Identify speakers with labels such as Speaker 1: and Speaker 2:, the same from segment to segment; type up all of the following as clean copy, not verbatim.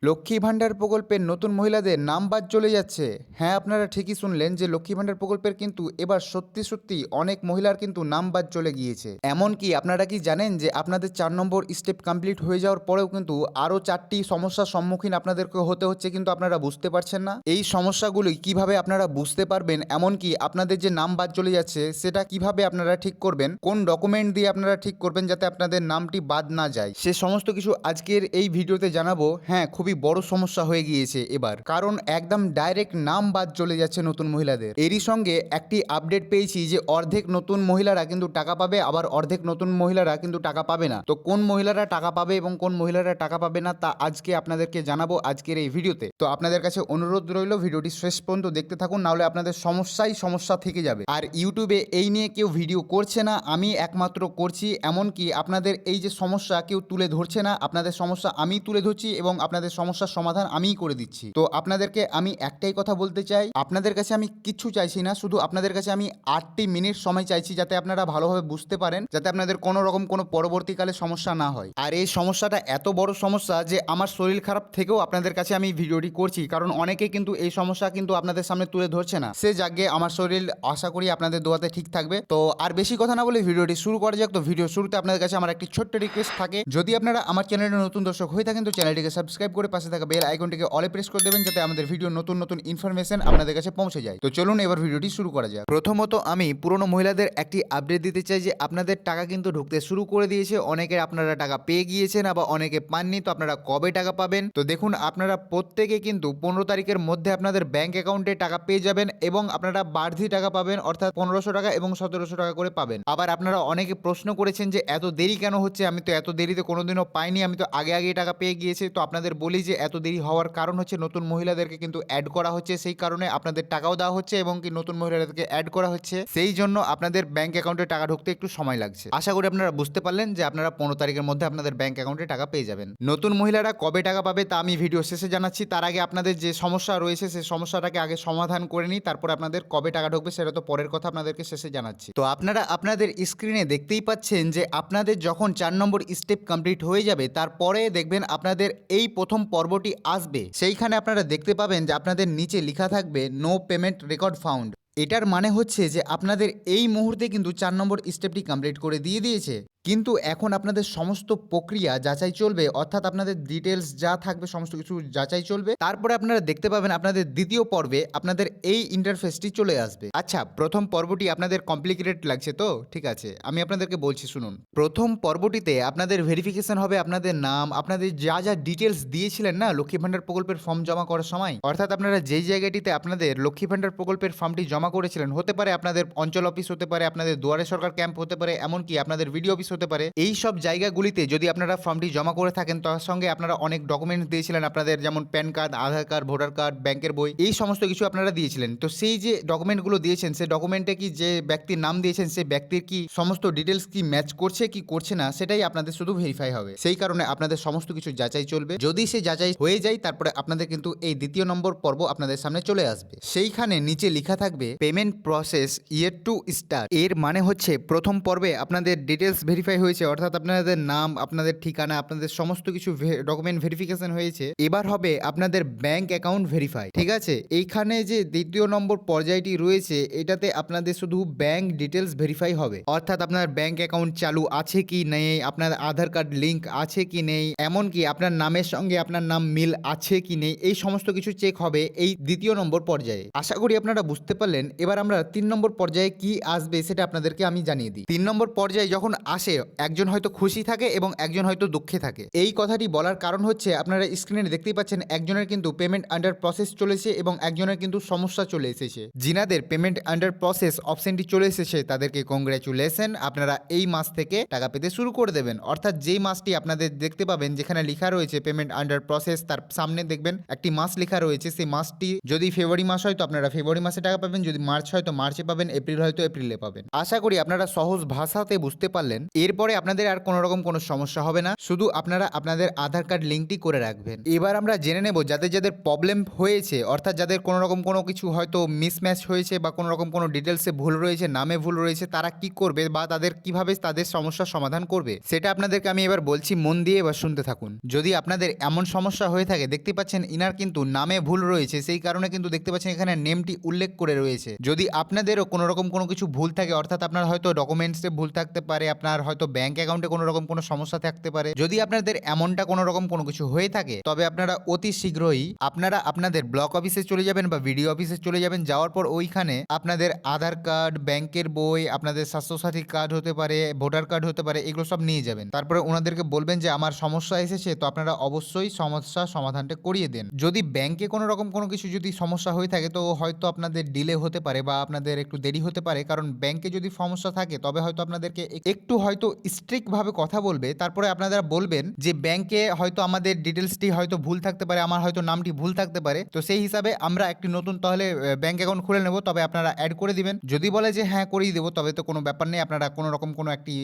Speaker 1: লক্ষ্মী ভাণ্ডার প্রকল্পের নতুন মহিলাদের নাম বাদ চলে যাচ্ছে। হ্যাঁ, আপনারা ঠিকই শুনলেন যে লক্ষ্মী ভাণ্ডার প্রকল্পের কিন্তু এবার সত্যি সত্যি অনেক মহিলার কিন্তু নাম বাদ চলে গিয়েছে। এমনকি আপনারা কি জানেন যে আপনাদের 4 নম্বর স্টেপ কমপ্লিট হয়ে যাওয়ার পরেও কিন্তু আরও 4টি সমস্যার সম্মুখীন আপনাদেরকে হতে হচ্ছে, কিন্তু আপনারা বুঝতে পারছেন না। এই সমস্যাগুলি কিভাবে আপনারা বুঝতে পারবেন, এমনকি আপনাদের যে নাম বাদ চলে যাচ্ছে সেটা কিভাবে আপনারা ঠিক করবেন, কোন ডকুমেন্ট দিয়ে আপনারা ঠিক করবেন যাতে আপনাদের নামটি বাদ না যায়, সে সমস্ত কিছু আজকের এই ভিডিওতে জানাবো। হ্যাঁ, খুবই বড় সমস্যা হয়ে গিয়েছে এবার, কারণ একদম ডাইরেক্ট নাম বাদ চলে যাচ্ছে নতুন মহিলাদের। এরই সঙ্গে একটি আপডেট পেয়েছি যে অর্ধেক নতুন মহিলারা কিন্তু টাকা পাবে, আবার অর্ধেক নতুন মহিলারা কিন্তু টাকা পাবে না। তো কোন মহিলারা টাকা পাবে এবং কোন মহিলারা টাকা পাবে না তা আজকে আপনাদেরকে জানাবো আজকের এই ভিডিওতে। তো আপনাদের কাছে অনুরোধ রইল ভিডিওটি শেষ পর্যন্ত দেখতে থাকুন, নাহলে আপনাদের সমস্যা থেকে যাবে। আর ইউটিউবে এই নিয়ে কেউ ভিডিও করছে না, আমি একমাত্র করছি। এমনকি আপনাদের এই যে সমস্যা কেউ তুলে ধরছে না, আপনাদের সমস্যা আমি তুলে ধরছি এবং আপনাদের সমস্যার সমাধান আমিই করে দিচ্ছি। তো আপনাদেরকে আমি একটাই কথা বলতে চাই, আপনাদের কাছে আমি কিচ্ছু চাইছি না, শুধু আপনাদের কাছে আমি 8টি মিনিট সময় চাইছি, যাতে আপনারা ভালোভাবে বুঝতে পারেন, যাতে আপনাদের কোনো রকম কোনো পরবর্তীকালে সমস্যা না হয়। আর এই সমস্যাটা এত বড় সমস্যা যে আমার শরীর খারাপ থেকেও আপনাদের কাছে আমি ভিডিওটি করছি, কারণ অনেকে কিন্তু এই সমস্যা কিন্তু আপনাদের সামনে তুলে ধরছে না। সে জাগে আমার শরীর আশা করি আপনাদের দোয়াতে ঠিক থাকবে। তো আর বেশি কথা না বলে ভিডিওটি শুরু করা যাক। তো ভিডিও শুরুতে আপনাদের কাছে আমার একটি ছোট্ট রিকোয়েস্ট থাকে, যদি আপনারা আমার চ্যানেলে নতুন দর্শক হয়ে থাকেন তো চ্যানেলটিকে সাবস্ক্রাইব করে পাশে থাকা বেল আইকনটিকে অলে প্রেস করে দেবেন, যাতে আমাদের ভিডিও নতুন নতুন ইনফরমেশন আপনাদের কাছে পৌঁছে যায়। তো চলুন এবার ভিডিওটি শুরু করা যাক। প্রথমত আমি পুরনো মহিলাদের একটি আপডেট দিতে চাই যে আপনাদের টাকা কিন্তু ঢুকতে শুরু করে দিয়েছে। অনেকে আপনারা টাকা পেয়ে গিয়েছেন, আবার অনেকে পাননি। তো আপনারা কবে টাকা পাবেন? তো দেখুন, আপনারা প্রত্যেকে কিন্তু 15 তারিখের মধ্যে আপনাদের ব্যাংক অ্যাকাউন্টে টাকা পেয়ে যাবেন এবং আপনারা বাড়তি টাকা পাবেন, অর্থাৎ 1500 টাকা এবং 1700 টাকা করে পাবেন। আবার আপনারা অনেকে প্রশ্ন করেছেন যে এত দেরি কেন হচ্ছে, আমি তো এত দেরিতে কোনোদিনও পাইনি, আমি তো আগে আগেই টাকা পেয়ে গিয়েছি। তো আপনাদের বলি যে এত দেরি হওয়ার কারণ হচ্ছে নতুন মহিলাদেরকে কিন্তু অ্যাড করা হচ্ছে, সেই কারণে আপনাদের টাকাও দেওয়া হচ্ছে এবং কি নতুন মহিলাদেরকে অ্যাড করা হচ্ছে, সেই জন্য আপনাদের ব্যাংক অ্যাকাউন্টে টাকা ঢুকতে একটু সময় লাগছে। আশা করি আপনারা বুঝতে পারলেন যে আপনারা 15 তারিখের মধ্যে আপনাদের ব্যাংক অ্যাকাউন্টে টাকা পেয়ে যাবেন। নতুন মহিলারা কবে টাকা পাবে তা আমি ভিডিও শেষে জানাচ্ছি। তার আগে আপনাদের যে সমস্যা রয়েছে সেই সমস্যাটাকে আগে সমাধান করে নিই, তারপর আপনাদের কবে টাকা ঢুকবে সেটা তো পরের কথা, আপনাদেরকে শেষে জানাচ্ছি। তো আপনারা আপনাদের স্ক্রিনে দেখতেই পাচ্ছেন যে আপনাদের যখন 4 নম্বর স্টেপ কমপ্লিট হয়ে যাবে তারপরে দেখবেন আপনাদের এই প্রথম পর্বটি আসবে, সেইখানে আপনারা দেখতে পাবেন যে আপনাদের নিচে লেখা থাকবে নো পেমেন্ট রেকর্ড ফাউন্ড। এটার মানে হচ্ছে যে আপনাদের এই মুহূর্তে কিন্তু 4 নম্বর স্টেপটি কমপ্লিট করে দিয়ে দিয়েছে, কিন্তু এখন আপনাদের সমস্ত প্রক্রিয়া যাচাই চলবে, অর্থাৎ আপনাদের ডিটেলস যা থাকবে সমস্ত কিছু যাচাই চলবে। তারপরে আপনারা দেখতে পাবেন আপনাদের দ্বিতীয় পর্বে আপনাদের এই ইন্টারফেসটি চলে আসবে। আচ্ছা, প্রথম পর্বটি আপনাদের কমপ্লিকেটেড লাগছে তো? ঠিক আছে, আমি আপনাদেরকে বলছি শুনুন। প্রথম পর্বটিতে আপনাদের ভেরিফিকেশন হবে আপনাদের নাম, আপনাদের যা যা ডিটেলস দিয়েছিলেন না লক্ষ্মী ভাণ্ডার প্রকল্পের ফর্ম জমা করার সময়, অর্থাৎ আপনারা যেই জায়গাটিতে আপনাদের লক্ষ্মী ভাণ্ডার প্রকল্পের ফর্মটি জমা করেছিলেন, হতে পারে আপনাদের অঞ্চল অফিস, হতে পারে আপনাদের দুয়ারে সরকার ক্যাম্প, হতে পারে এমনকি আপনাদের ভিডিও অফিস হতে পারে। এই সব জায়গাগুলিতে যদি আপনারা ফর্মটি জমা করে থাকেন, তার সঙ্গে আপনারা অনেক ডকুমেন্টস দিয়েছিলেন আপনাদের, যেমন প্যান কার্ড, আধার কার্ড, ভোটার কার্ড, ব্যাংকের বই, এই সমস্ত কিছু আপনারা দিয়েছিলেন। তো সেই যে ডকুমেন্টগুলো দিয়েছেন, সেই ডকুমেন্টে কি যে ব্যক্তির নাম দিয়েছেন সেই ব্যক্তির কি সমস্ত ডিটেলস কি ম্যাচ করছে কি করছে না, সেটাই আপনাদের শুধু ভেরিফাই হবে। সেই কারণে আপনাদের সমস্ত কিছু যাচাই চলবে। যদি সে যাচাই হয়ে যায় তারপরে আপনাদের কিন্তু এই দ্বিতীয় নম্বর পর্ব আপনাদের সামনে চলে আসবে। সেইখানে নিচে লেখা থাকবে payment process yet to start. এর মানে হচ্ছে প্রথম পর্বে আপনাদের ডিটেলস ভেরিফাই হয়েছে, অর্থাৎ আপনাদের নাম, আপনাদের ঠিকানা, আপনাদের সমস্ত কিছু ডকুমেন্ট ভেরিফিকেশন হয়েছে। এবার হবে আপনাদের ব্যাংক অ্যাকাউন্ট ভেরিফাই। ঠিক আছে, এইখানে যে দ্বিতীয় নম্বর পর্যায়টি রয়েছে এটাতে আপনাদের শুধু ব্যাংক ডিটেলস ভেরিফাই হবে, অর্থাৎ আপনার ব্যাংক অ্যাকাউন্ট চালু আছে কি নেই, আপনার আধার কার্ড লিঙ্ক আছে কি নেই, এমনকি আপনার নামের সঙ্গে আপনার নাম মিল আছে কি নেই, এই সমস্ত কিছু চেক হবে এই দ্বিতীয় নম্বর পর্যায়ে। আশা করি আপনারা বুঝতে পারলেন। এবার আমরা 3 নম্বর পর্যায়ে কি আসবে সেটা আপনাদেরকে আমি জানিয়ে দিই। 3 নম্বর পর্যায়ে যখন আসে, একজন হয়তো খুশি থাকে এবং একজন হয়তো দুঃখে থাকে। এই কথাটি বলার কারণ হচ্ছে আপনারা স্ক্রিনে দেখতেই পাচ্ছেন একজনের কিন্তু পেমেন্ট আন্ডার প্রসেস চলেছে এবং একজনের কিন্তু সমস্যা চলে এসেছে। যিনাদের পেমেন্ট আন্ডার প্রসেস অপশনটি চলে এসেছে তাদেরকে কংগ্রেচুলেশন, আপনারা এই মাস থেকে টাকা পেতে শুরু করে দেবেন। অর্থাৎ যেই মাসটি আপনাদের দেখতে পাবেন যেখানে লেখা রয়েছে পেমেন্ট আন্ডার প্রসেস, তার সামনে দেখবেন একটি মাস লেখা রয়েছে। সেই মাসটি যদি ফেব্রুয়ারি মাস হয় তো আপনারা ফেব্রুয়ারি মাসে টাকা পাবেন, যদি মার্চ হয় তো মার্চে পাবেন, এপ্রিল হয়তো এপ্রিলে পাবেন। আশা করি আপনারা সহজ ভাষাতে বুঝতে পারলেন। এরপরে আপনাদের আর কোনো রকম কোনো সমস্যা হবে না, শুধু আপনারা আপনাদের আধার কার্ড লিঙ্কটি করে রাখবেন। এবার আমরা জেনে নেব যাদের যাদের প্রবলেম হয়েছে, অর্থাৎ যাদের কোনো রকম কোনো কিছু হয়তো মিসম্যাচ হয়েছে বা কোনো রকম কোনো ডিটেলসে ভুল রয়েছে, নামে ভুল রয়েছে, তারা কি করবে বা তাদের কিভাবে তাদের সমস্যার সমাধান করবে সেটা আপনাদেরকে আমি এবার বলছি, মন দিয়ে এবার শুনতে থাকুন। যদি আপনাদের এমন সমস্যা হয়ে থাকে, দেখতে পাচ্ছেন ইনার কিন্তু নামে ভুল রয়েছে, সেই কারণে কিন্তু দেখতে পাচ্ছেন এখানে নেমটি উল্লেখ করে রয়েছে। যদি আপনাদেরও কোনো রকম কোনো কিছু ভুল থাকে, অর্থাৎ আপনার হয়তো ডকুমেন্টসে ভুল থাকতে পারে, আপনার হয়তো ব্যাংক অ্যাকাউন্টে কোনো রকম কোনো সমস্যা থাকতে পারে, যদি আপনাদের এমনটা কোনো রকম কোনো কিছু হয়ে থাকে, তবে আপনারা অতি শীঘ্রই আপনারা আপনাদের ব্লক অফিসে চলে যাবেন বা ভিডিও অফিসে চলে যাবেন। যাওয়ার পর ওইখানে আপনাদের আধার কার্ড, ব্যাংকের বই, আপনাদের স্বাস্থ্যসাথী কার্ড হতে পারে, ভোটার কার্ড হতে পারে, এগুলো সব নিয়ে যাবেন। তারপরে ওনাদেরকে বলবেন যে আমার সমস্যা এসেছে, তো আপনারা অবশ্যই সমস্যা সমাধানটা করিয়ে দেন। যদি ব্যাংকে কোনো রকম কোনো কিছু যদি সমস্যা হয়ে থাকে, তো হয়তো আপনাদের ডিলে হতে পারে বা আপনাদের একটু দেরি হতে পারে, কারণ ব্যাংকে যদি সমস্যা থাকে তবে হয়তো আপনাদেরকে একটু হয়তো স্ট্রিক্ট ভাবে কথা বলবে। তারপরে আপনারা বলবেন যে ব্যাংকে হয়তো আমাদের ডিটেলসটি হয়তো ভুল থাকতে পারে, আমার হয়তো নামটি ভুল থাকতে পারে, তো সেই হিসাবে আমরা একটি নতুন তাহলে ব্যাংক অ্যাকাউন্ট খুলে নেব, তবে আপনারা অ্যাড করে দিবেন। যদি বলে যে হ্যাঁ করিয়ে দেবো, তবে তো কোনো ব্যাপার নেই, আপনারা কোনো রকম কোনো একটি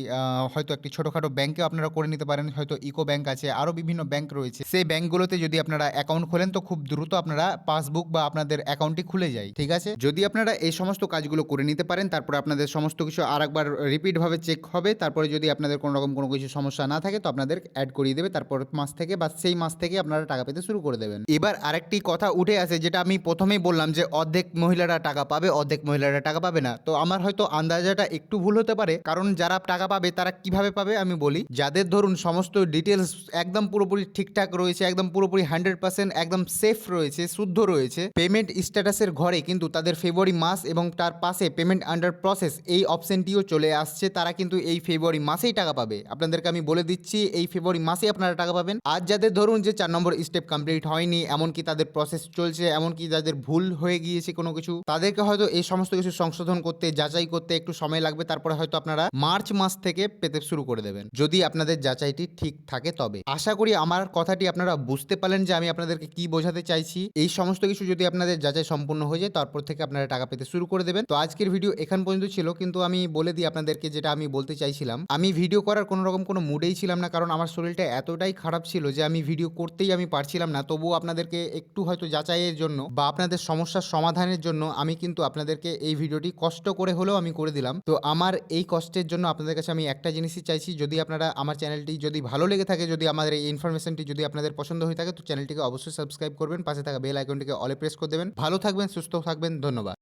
Speaker 1: হয়তো একটি ছোটোখাটো ব্যাংকেও আপনারা করে নিতে পারেন, হয়তো ইকো ব্যাংক আছে, আরও বিভিন্ন ব্যাংক রয়েছে, সেই ব্যাংকগুলোতে যদি আপনারা অ্যাকাউন্ট খোলেন তো খুব দ্রুত আপনারা পাসবুক বা আপনাদের অ্যাকাউন্টটি খুলে যায়। ঠিক আছে, যদি আপনারা এই সমস্ত কাজগুলো করে নিতে পারেন, তারপরে আপনাদের সমস্ত কিছু আর একবার রিপিটভাবে চেক হবে, তারপরে যদি আপনাদের কোনো রকম কোনো কিছু সমস্যা না থাকে তো আপনাদের অ্যাড করিয়ে দেবে, তারপর মাস থেকে বা সেই মাস থেকে আপনারা টাকা পেতে শুরু করে দেবেন। এবার আরেকটি কথা উঠে আসে, যেটা আমি প্রথমেই বললাম যে অর্ধেক মহিলারা টাকা পাবে, অর্ধেক মহিলারা টাকা পাবে না। তো আমার হয়তো আন্দাজাটা একটু ভুল হতে পারে, কারণ যারা টাকা পাবে তারা কিভাবে পাবে আমি বলি। যাদের ধরুন সমস্ত ডিটেলস একদম পুরোপুরি ঠিকঠাক রয়েছে, একদম পুরোপুরি 100% একদম সেফ রয়েছে, শুদ্ধ রয়েছে, পেমেন্ট স্ট্যাটাসের ঘরে কিন্তু তাদের ফেব্রুয়ারি মাস এবং তার পাশে পেমেন্ট আন্ডার প্রসেস এই অপশনটিও চলে আসছে, তারা কিন্তু এই ফেব্রুয়ারি মাসেই টাকা পাবে। আপনাদেরকে আমি বলে দিচ্ছি এই ফেব্রুয়ারি মাসেই আপনারা টাকা পাবেন। আর যাদের ধরুন যে 4 নম্বর স্টেপ কমপ্লিট হয়নি, এমনকি তাদের প্রসেস চলছে, এমনকি যাদের ভুল হয়ে গিয়েছে কোনো কিছু, তাদেরকে হয়তো এই সমস্ত কিছু সংশোধন করতে, যাচাই করতে একটু সময় লাগবে, তারপরে হয়তো আপনারা মার্চ মাস থেকে পেতে শুরু করে দেবেন, যদি আপনাদের যাচাইটি ঠিক থাকে তবে। আশা করি আমার কথাটি আপনারা বুঝতে পারলেন যে আমি আপনাদেরকে কি বোঝাতে চাইছি। এই সমস্ত কিছু যদি আপনাদের যাচাই সম্পূর্ণ হয়ে যায়, তারপর থেকে আপনারা টাকা পেতে শুরু করে দেবেন। তো আজকের ভিডিও এখান পর্যন্ত ছিল, কিন্তু আমি বলে দিই আপনাদেরকে যেটা আমি বলতে চাইছিলাম, আমি ভিডিও করার কোনো রকম কোনো মুডেই ছিলাম না, কারণ আমার শরীরটা এতটাই খারাপ ছিল যে আমি ভিডিও করতেই আমি পারছিলাম না। তবুও আপনাদেরকে একটু হয়তো যাচাইয়ের জন্য বা আপনাদের সমস্যার সমাধানের জন্য আমি কিন্তু আপনাদেরকে এই ভিডিওটি কষ্ট করে হলেও আমি করে দিলাম। তো আমার এই কষ্টের জন্য আপনাদের কাছে আমি একটা জিনিসই চাইছি, যদি আপনারা আমার চ্যানেলটি যদি ভালো লেগে থাকে, যদি আমাদের এই ইনফরমেশনটি যদি আপনাদের পছন্দ হয়ে থাকে, তো চ্যানেলটিকে অবশ্যই সাবস্ক্রাইব করবেন, পাশে থাকা বেল আইকনটিকে অলে প্রেস করে দেবেন। ভালো থাকবেন, সুস্থ থাকবেন, ধন্যবাদ।